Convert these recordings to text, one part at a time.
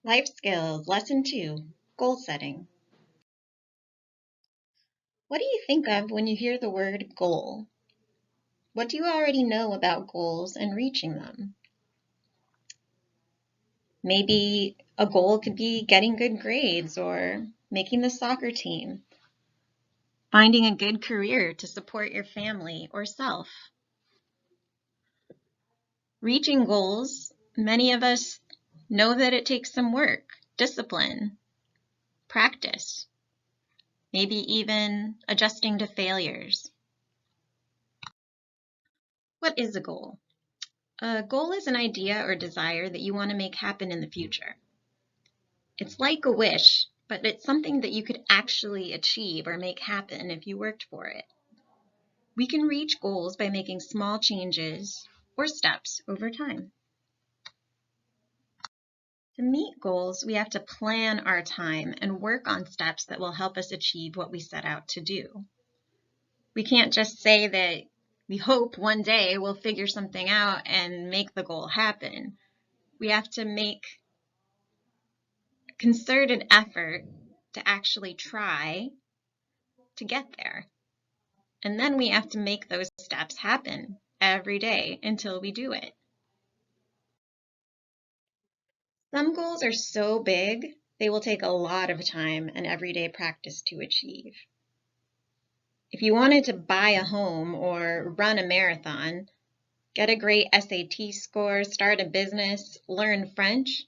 Life Skills, Lesson 2, Goal Setting. What do you think of when you hear the word goal? What do you already know about goals and reaching them? Maybe a goal could be getting good grades or making the soccer team, finding a good career to support your family or self. Reaching goals, many of us know that it takes some work, discipline, practice, maybe even adjusting to failures. What is a goal? A goal is an idea or desire that you want to make happen in the future. It's like a wish, but it's something that you could actually achieve or make happen if you worked for it. We can reach goals by making small changes or steps over time. To meet goals, we have to plan our time and work on steps that will help us achieve what we set out to do. We can't just say that we hope one day we'll figure something out and make the goal happen. We have to make concerted effort to actually try to get there. And then we have to make those steps happen every day until we do it. Some goals are so big, they will take a lot of time and everyday practice to achieve. If you wanted to buy a home or run a marathon, get a great SAT score, start a business, learn French,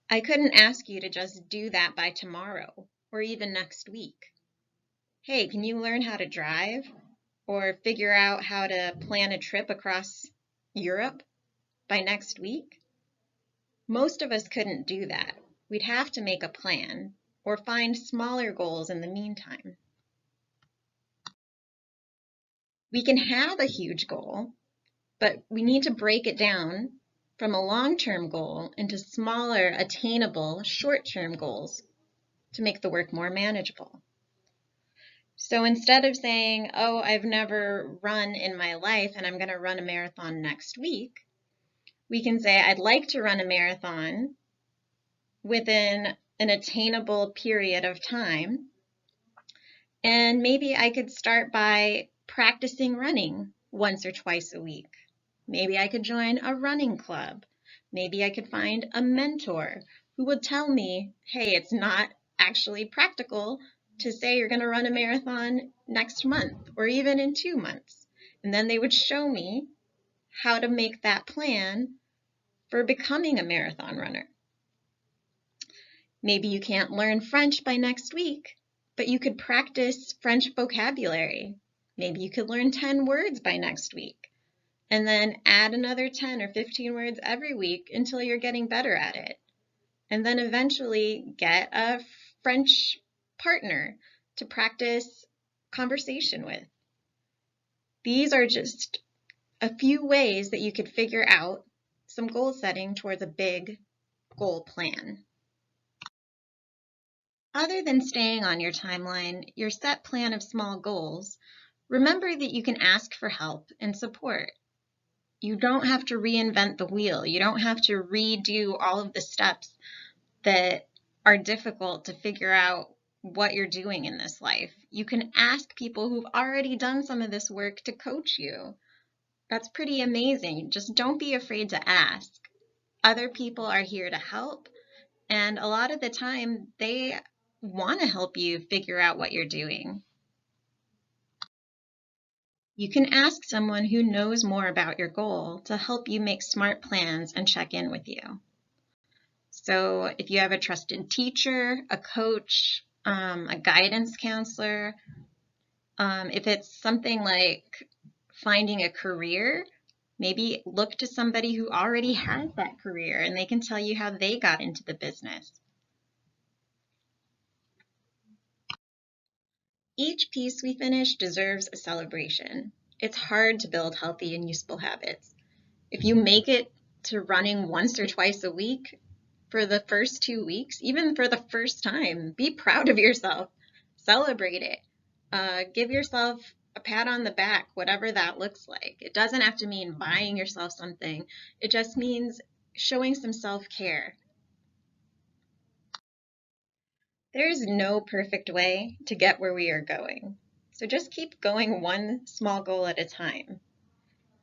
I couldn't ask you to just do that by tomorrow or even next week. Hey, can you learn how to drive or figure out how to plan a trip across Europe by next week? Most of us couldn't do that. We'd have to make a plan or find smaller goals in the meantime. We can have a huge goal, but we need to break it down from a long-term goal into smaller, attainable, short-term goals to make the work more manageable. So instead of saying, oh, I've never run in my life and I'm going to run a marathon next week, we can say, I'd like to run a marathon within an attainable period of time. And maybe I could start by practicing running once or twice a week. Maybe I could join a running club. Maybe I could find a mentor who would tell me, hey, it's not actually practical to say you're going to run a marathon next month or even in 2 months. And then they would show me how to make that plan for becoming a marathon runner. Maybe you can't learn French by next week, but you could practice French vocabulary. Maybe you could learn 10 words by next week, and then add another 10 or 15 words every week until you're getting better at it. And then eventually get a French partner to practice conversation with. These are just a few ways that you could figure out some goal setting towards a big goal plan. Other than staying on your timeline, your set plan of small goals, remember that you can ask for help and support. You don't have to reinvent the wheel. You don't have to redo all of the steps that are difficult to figure out what you're doing in this life. You can ask people who've already done some of this work to coach you. That's pretty amazing. Just don't be afraid to ask. Other people are here to help, and a lot of the time they want to help you figure out what you're doing. You can ask someone who knows more about your goal to help you make smart plans and check in with you. So if you have a trusted teacher, a coach, a guidance counselor, if it's something like finding a career, maybe look to somebody who already has that career and they can tell you how they got into the business. Each piece we finish deserves a celebration. It's hard to build healthy and useful habits. If you make it to running once or twice a week for the first 2 weeks, even for the first time, be proud of yourself. Celebrate it. Give yourself a pat on the back, whatever that looks like. It doesn't have to mean buying yourself something. It just means showing some self-care. There's no perfect way to get where we are going. So just keep going one small goal at a time.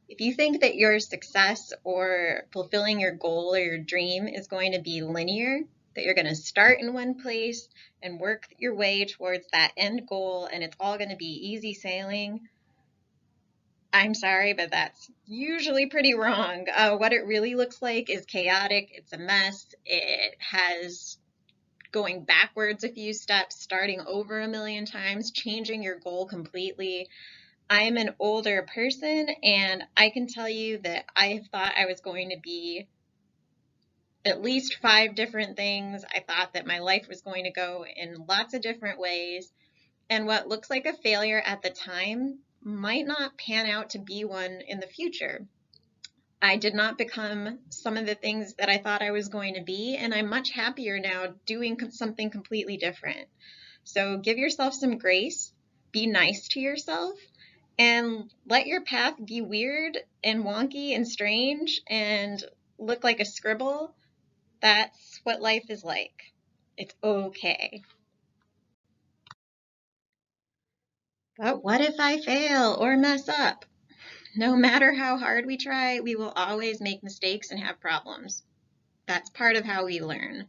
If you think that your success or fulfilling your goal or your dream is going to be linear, that you're going to start in one place and work your way towards that end goal and it's all going to be easy sailing, I'm sorry, but that's usually pretty wrong. What it really looks like is chaotic. It's a mess. It has going backwards a few steps, starting over a million times, changing your goal completely. I'm an older person, and I can tell you that I thought I was going to be at least 5 different things. I thought that my life was going to go in lots of different ways. And what looks like a failure at the time might not pan out to be one in the future. I did not become some of the things that I thought I was going to be, and I'm much happier now doing something completely different. So give yourself some grace, be nice to yourself, and let your path be weird and wonky and strange and look like a scribble. That's what life is like. It's okay. But what if I fail or mess up? No matter how hard we try, we will always make mistakes and have problems. That's part of how we learn.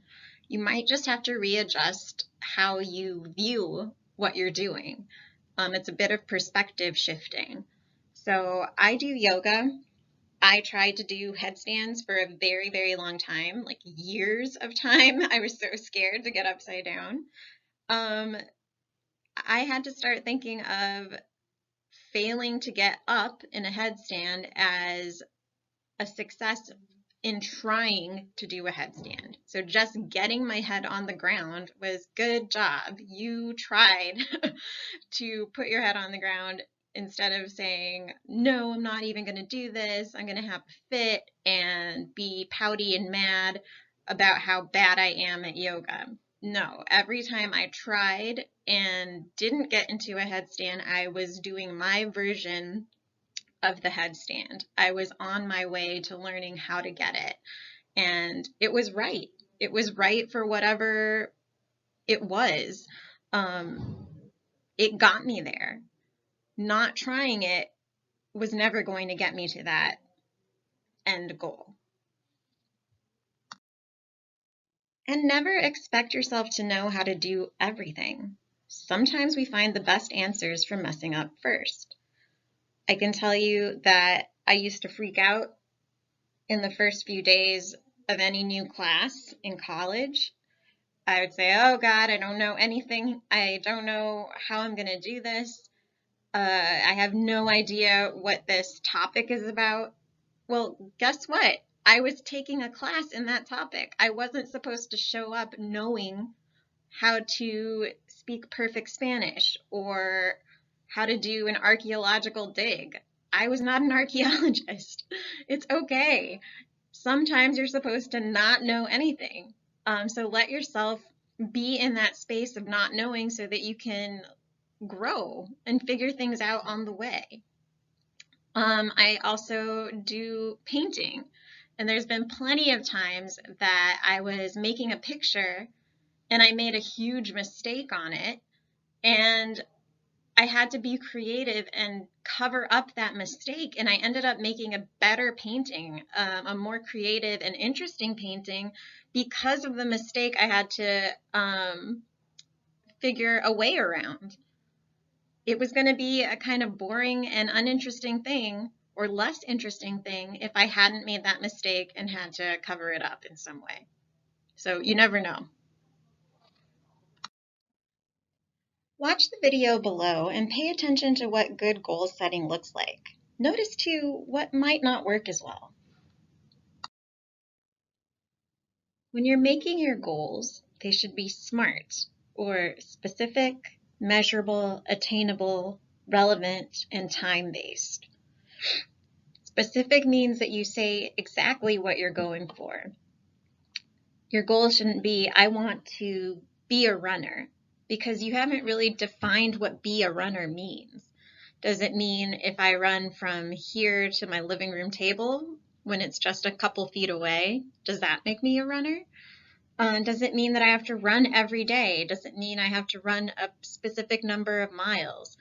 You might just have to readjust how you view what you're doing. It's a bit of perspective shifting. So I do yoga. I tried to do headstands for a very, very long time, like years of time. I was so scared to get upside down. Um, I had to start thinking of failing to get up in a headstand as a success in trying to do a headstand. So just getting my head on the ground was good job. You tried to put your head on the ground instead of saying, no, I'm not even going to do this. I'm going to have a fit and be pouty and mad about how bad I am at yoga. No, every time I tried and didn't get into a headstand, I was doing my version of the headstand. I was on my way to learning how to get it. And it was right. It was right for whatever it was. It got me there. Not trying it was never going to get me to that end goal. And never expect yourself to know how to do everything. Sometimes we find the best answers from messing up first. I can tell you that I used to freak out in the first few days of any new class in college. I would say, oh God, I don't know anything. I don't know how I'm going to do this. I have no idea what this topic is about. Well, guess what? I was taking a class in that topic. I wasn't supposed to show up knowing how to speak perfect Spanish or how to do an archaeological dig. I was not an archaeologist. It's okay. Sometimes you're supposed to not know anything. So let yourself be in that space of not knowing so that you can grow and figure things out on the way. I also do painting, and there's been plenty of times that I was making a picture and I made a huge mistake on it, and I had to be creative and cover up that mistake, and I ended up making a better painting, a more creative and interesting painting because of the mistake I had to figure a way around. It was going to be a kind of boring and uninteresting thing, or less interesting thing, if I hadn't made that mistake and had to cover it up in some way. So you never know. Watch the video below and pay attention to what good goal setting looks like. Notice too what might not work as well. When you're making your goals, they should be SMART, or specific, measurable, attainable, relevant, and time-based. Specific means that you say exactly what you're going for. Your goal shouldn't be, I want to be a runner, because you haven't really defined what be a runner means. Does it mean if I run from here to my living room table when it's just a couple feet away, does that make me a runner? Does it mean that I have to run every day? Does it mean I have to run a specific number of miles?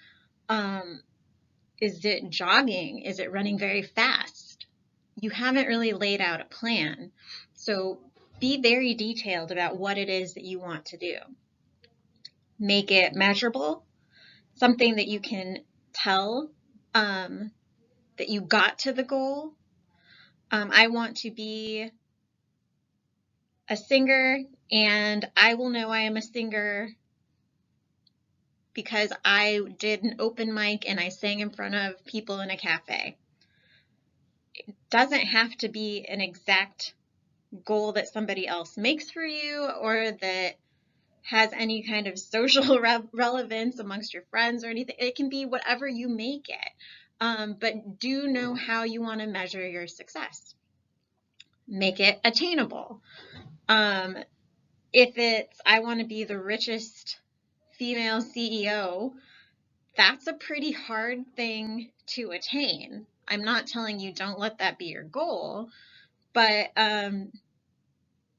Is it jogging? Is it running very fast? You haven't really laid out a plan. So be very detailed about what it is that you want to do. Make it measurable, something that you can tell that you got to the goal. I want to be a singer, and I will know I am a singer because I did an open mic and I sang in front of people in a cafe. It doesn't have to be an exact goal that somebody else makes for you or that has any kind of social relevance amongst your friends or anything. It can be whatever you make it. But do know how you want to measure your success. Make it attainable. If it's, I want to be the richest female CEO, that's a pretty hard thing to attain. I'm not telling you don't let that be your goal, but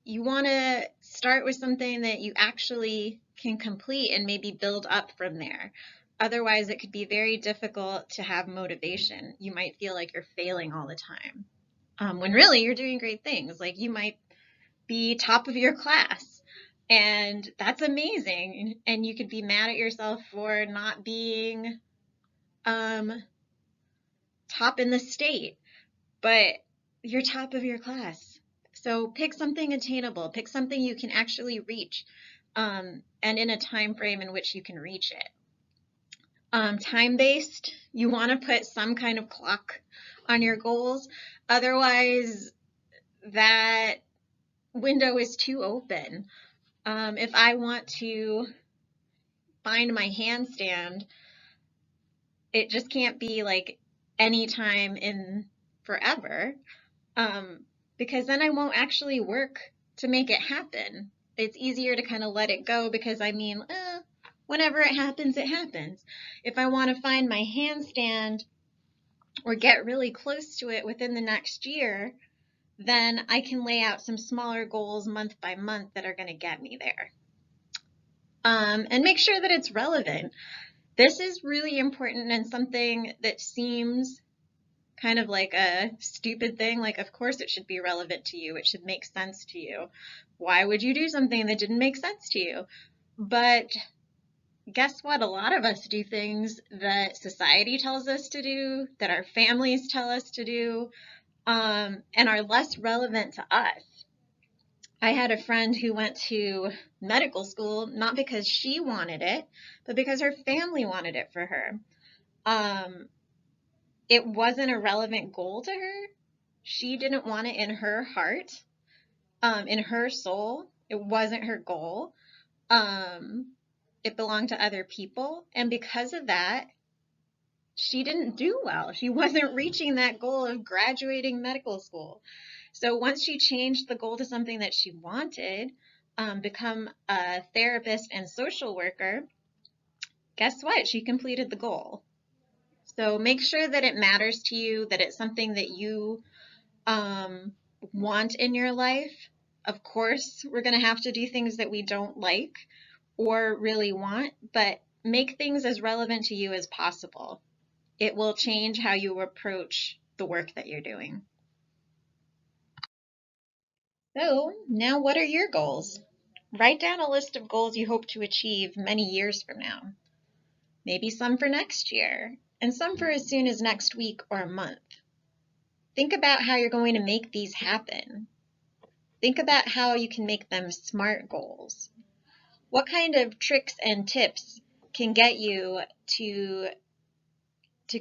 you want to start with something that you actually can complete and maybe build up from there. Otherwise, it could be very difficult to have motivation. You might feel like you're failing all the time, when really you're doing great things. Like you might be top of your class, and that's amazing. And you could be mad at yourself for not being top in the state, but you're top of your class. So pick something attainable, pick something you can actually reach, and in a time frame in which you can reach it. Time-based, you want to put some kind of clock on your goals. Otherwise, that window is too open. If I want to find my handstand, it just can't be like any time in forever. Because then I won't actually work to make it happen. It's easier to kind of let it go because whenever it happens, it happens. If I want to find my handstand or get really close to it within the next year, then I can lay out some smaller goals month by month that are going to get me there. And make sure that it's relevant. This is really important and something that seems kind of like a stupid thing. Like, of course it should be relevant to you. It should make sense to you. Why would you do something that didn't make sense to you? But guess what? A lot of us do things that society tells us to do, that our families tell us to do, and are less relevant to us. I had a friend who went to medical school, not because she wanted it, but because her family wanted it for her. It wasn't a relevant goal to her. She didn't want it in her heart, in her soul. It wasn't her goal. It belonged to other people. And because of that, she didn't do well. She wasn't reaching that goal of graduating medical school. So once she changed the goal to something that she wanted, become a therapist and social worker, guess what? She completed the goal. So make sure that it matters to you, that it's something that you want in your life. Of course, we're going to have to do things that we don't like or really want, but make things as relevant to you as possible. It will change how you approach the work that you're doing. So now what are your goals? Write down a list of goals you hope to achieve many years from now. Maybe some for next year, and some for as soon as next week or a month. Think about how you're going to make these happen. Think about how you can make them SMART goals. What kind of tricks and tips can get you to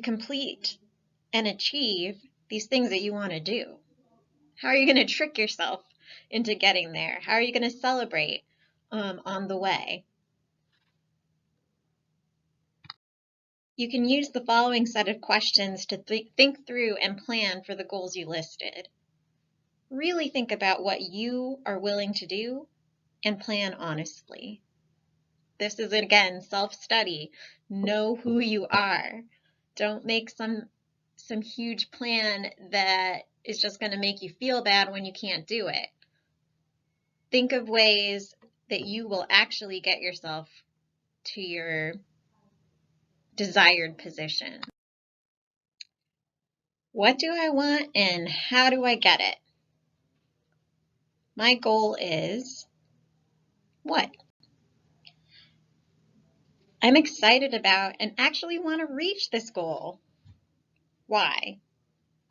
complete and achieve these things that you want to do? How are you going to trick yourself into getting there? How are you going to celebrate on the way? You can use the following set of questions to think through and plan for the goals you listed. Really think about what you are willing to do and plan honestly. This is, again, self-study. Know who you are. Don't make some huge plan that is just going to make you feel bad when you can't do it. Think of ways that you will actually get yourself to your desired position. What do I want and how do I get it? My goal is what? I'm excited about and actually want to reach this goal. Why?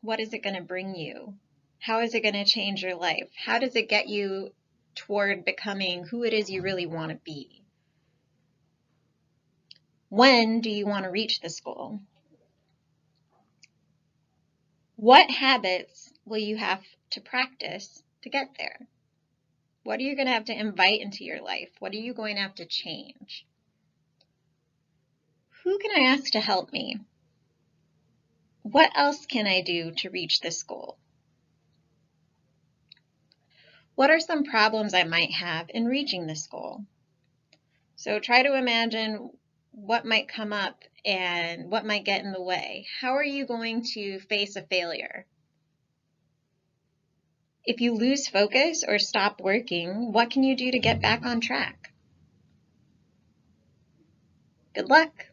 What is it going to bring you? How is it going to change your life? How does it get you toward becoming who it is you really want to be? When do you want to reach this goal? What habits will you have to practice to get there? What are you going to have to invite into your life? What are you going to have to change? Who can I ask to help me? What else can I do to reach this goal? What are some problems I might have in reaching this goal? So try to imagine what might come up and what might get in the way. How are you going to face a failure? If you lose focus or stop working, what can you do to get back on track? Good luck!